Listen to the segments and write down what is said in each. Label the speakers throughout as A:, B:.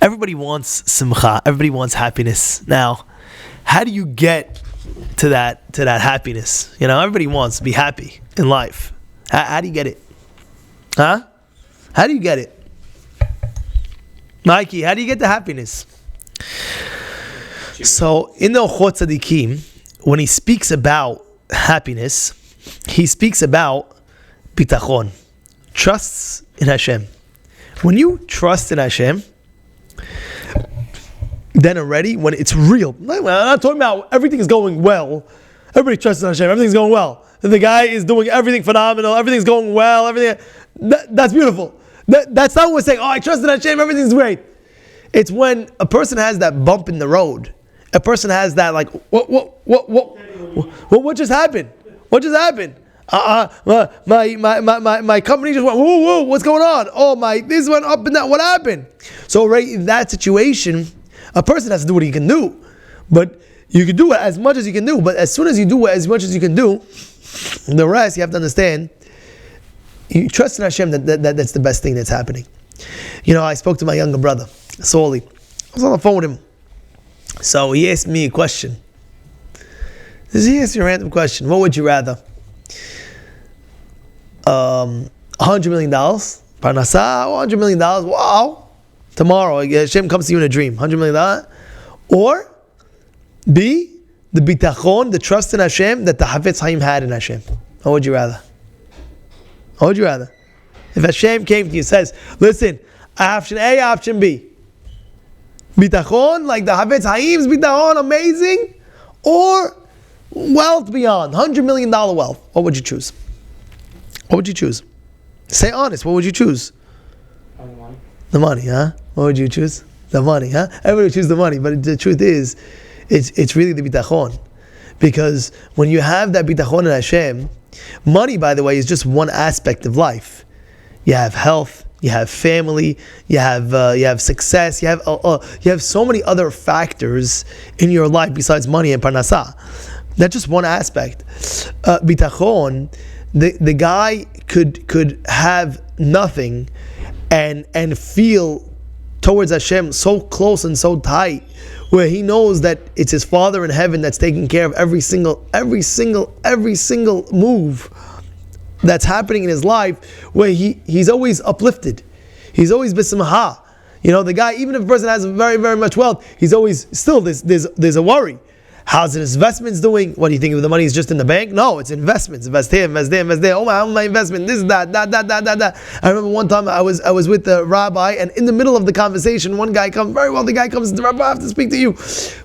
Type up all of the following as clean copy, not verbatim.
A: Everybody wants simcha. Everybody wants happiness. Now, how do you get to that happiness? Everybody wants to be happy in life. How do you get it? Huh? How do you get it? Mikey, how do you get the happiness? So, in the Ochot Tzadikim, when he speaks about happiness, he speaks about Bitachon, trusts in Hashem. When you trust in Hashem, then already, when it's real, I'm not talking about everything is going well. Everybody trusts in Hashem, everything's going well. The guy is doing everything phenomenal, everything's going well, that's beautiful. That's not what we're saying, I trust in Hashem, everything's great. It's when a person has that bump in the road. A person has that what just happened? What just happened? My company just went, whoa, what's going on? This went up and down, what happened? So right in that situation, a person has to do what he can do. But you can do it as much as you can do. But as soon as you do as much as you can do, the rest you have to understand, you trust in Hashem that's the best thing that's happening. I spoke to my younger brother, Soli. I was on the phone with him. So he asked me a question. He asked you a random question. What would you rather? $100 million? Parnasah, $100 million. Wow. Tomorrow, Hashem comes to you in a dream. $100 million? Or B, the Bitachon, the trust in Hashem that the Hafetz Chaim had in Hashem. What would you rather? What would you rather? If Hashem came to you and says, listen, option A, option B. Bitachon, like the Hafetz Chaim's Bitachon, amazing, or wealth beyond, $100 million wealth. What would you choose? What would you choose? Say honest, what would you choose? The money, huh? What would you choose? The money, huh? Everybody would choose the money, but the truth is, it's really the Bitachon. Because when you have that Bitachon in Hashem, money, by the way, is just one aspect of life. You have health, you have family, you have success, you have so many other factors in your life besides money and parnasah. That's just one aspect. Bitachon, the guy could have nothing and feel towards Hashem so close and so tight, where he knows that it's his Father in heaven that's taking care of every single move that's happening in his life, where he's always uplifted. He's always b'simcha. The guy, even if a person has very, very much wealth, he's always still there's a worry. How's his investments doing? What do you think, the money is just in the bank? No, it's investments. Invest here, invest there, invest there. How my investment? This, that. I remember one time I was with the rabbi, and in the middle of the conversation, one guy comes, very wealthy guy comes, the rabbi, I have to speak to you.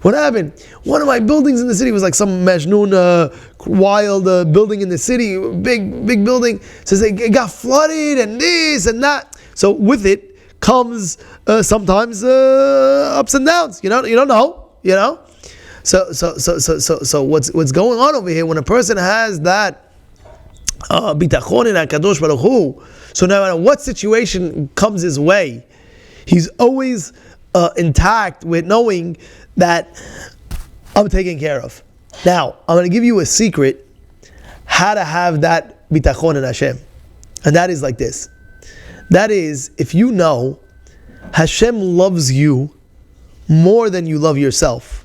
A: What happened? One of my buildings in the city was like some Majnun, wild building in the city, big building. Says it got flooded and this and that. So with it comes sometimes ups and downs. You don't know. So what's going on over here when a person has that bitachon in HaKadosh Baruch Hu, so no matter what situation comes his way, he's always intact with knowing that I'm taken care of. Now, I'm going to give you a secret how to have that bitachon in Hashem. And that is like this. That is, if you know Hashem loves you more than you love yourself.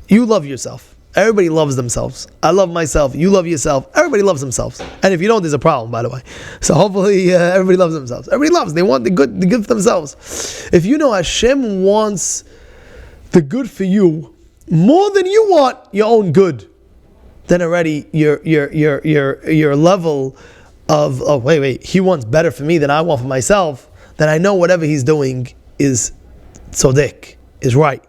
A: You love yourself. Everybody loves themselves. I love myself. You love yourself. Everybody loves themselves. And if you don't, there's a problem, by the way. So hopefully everybody loves themselves. Everybody loves. They want the good for themselves. If you know Hashem wants the good for you more than you want your own good, then already your level of wait, he wants better for me than I want for myself, then I know whatever he's doing is tzodek, is right.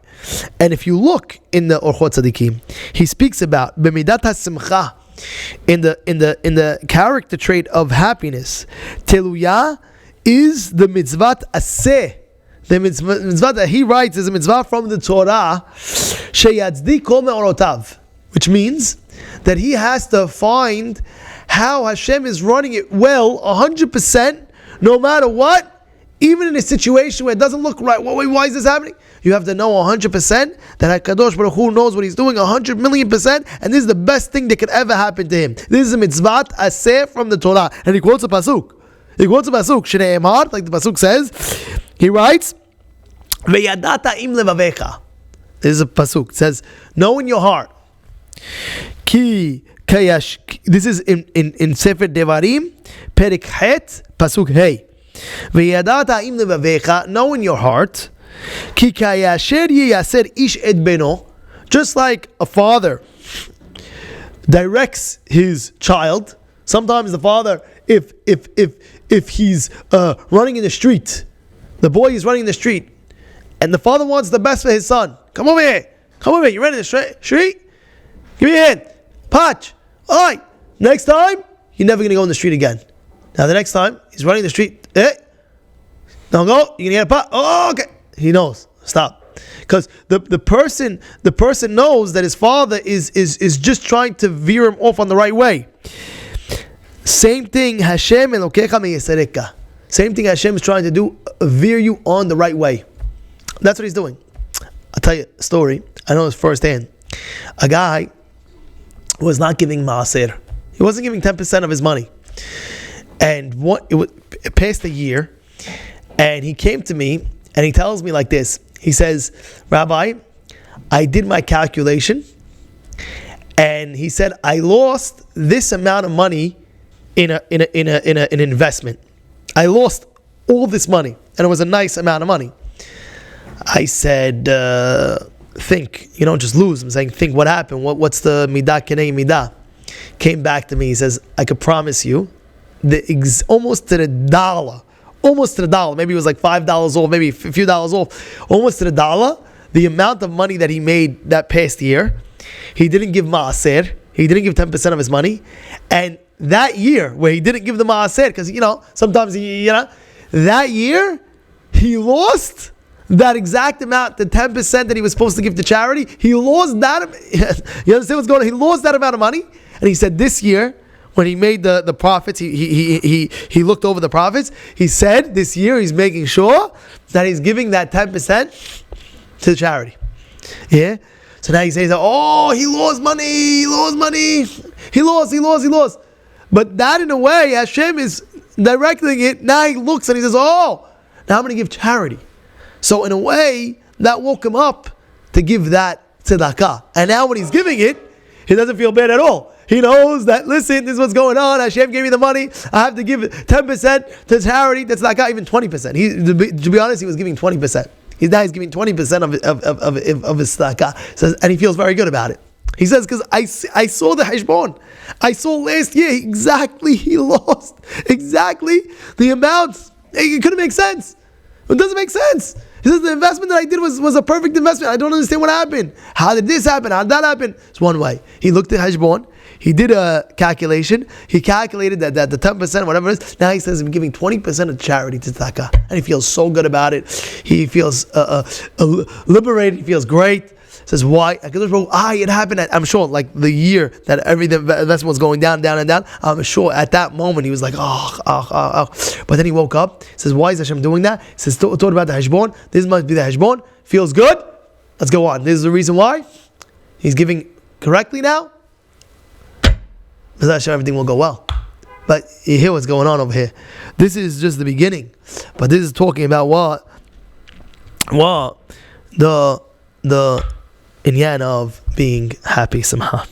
A: And if you look in the Orchot Tzadikim, he speaks about b'midat hasimcha, in the character trait of happiness. Teluya is the mitzvat aseh. The mitzvah that he writes is a mitzvah from the Torah, sheyatzdik kol me'orotav, which means that he has to find how Hashem is running it well, 100%, no matter what, even in a situation where it doesn't look right. Why is this happening? You have to know 100% that HaKadosh Baruch Hu knows what he's doing 100,000,000%, and this is the best thing that could ever happen to him. This is a mitzvah aseh from the Torah. And he quotes a pasuk. Shnei Emar, like the pasuk says, he writes, Veyadata im levavecha. This is a pasuk. It says, know in your heart. Ki kayash. This is in Sefer Devarim, Perik Het, pasuk Hey. Veyadata im levavecha. Know in your heart. Ki kayasher yaser ish et beno. Just like a father directs his child. Sometimes the father, if he's running in the street, the boy is running in the street, and the father wants the best for his son. Come over here. You're running in the street? Give me a hand. Patch. All right. Next time, you're never going to go in the street again. Now the next time, he's running the street. Don't go. You're going to get a pot. Oh, okay. He knows. Stop. Because the person knows that his father is just trying to veer him off on the right way. Same thing Hashem Elokecha meYesareka. Same thing Hashem is trying to do, veer you on the right way. That's what he's doing. I'll tell you a story. I know this firsthand. A guy was not giving maaser. He wasn't giving 10% of his money. And it passed a year, and he came to me and he tells me like this. He says, Rabbi, I did my calculation, and he said I lost this amount of money in an investment. I lost all this money, and it was a nice amount of money. I said, think. You don't just lose. I'm saying, think. What happened? What's the midah kenei midah? Came back to me. He says, I could promise you, almost to the dollar. Maybe it was like $5 off, maybe a few dollars off. Almost to the dollar. The amount of money that he made that past year, he didn't give maaser. He didn't give 10% of his money, and that year where he didn't give the maaser, because sometimes that year he lost that exact amount, the 10% that he was supposed to give to charity. He lost that. You understand what's going on? He lost that amount of money, and he said this year when he made the profits, he looked over the profits. He said this year he's making sure that he's giving that 10% to the charity. Yeah. So now he says, oh, he lost money. He lost. But that, in a way, Hashem is directing it. Now he looks and he says, oh, now I'm going to give charity. So in a way, that woke him up to give that tzedakah. And now when he's giving it, he doesn't feel bad at all. He knows that, listen, this is what's going on. Hashem gave me the money. I have to give 10% to charity. That's tzedakah, even 20%. To be honest, he was giving 20%. Now he's giving 20% of his tzedakah. And he feels very good about it. He says, because I saw the heshbon. I saw last year he lost exactly the amount. It couldn't make sense. It doesn't make sense. He says the investment that I did was a perfect investment. I don't understand what happened. How did this happen? How did that happen? It's one way. He looked at heshbon. He did a calculation. He calculated that the 10%, whatever it is. Now he says I'm giving 20% of charity to tzedakah, and he feels so good about it. He feels liberated. He feels great. Says why? It happened at, I'm sure, like the year that everything investment was going down. I'm sure at that moment he was like, oh. But then he woke up. Says, why is Hashem doing that? He says, thought about the heshbon. This must be the heshbon. Feels good. Let's go on. This is the reason why he's giving correctly now. Bezrat Hashem, everything will go well. But you hear what's going on over here. This is just the beginning. But this is talking about what the inyan of being happy somehow.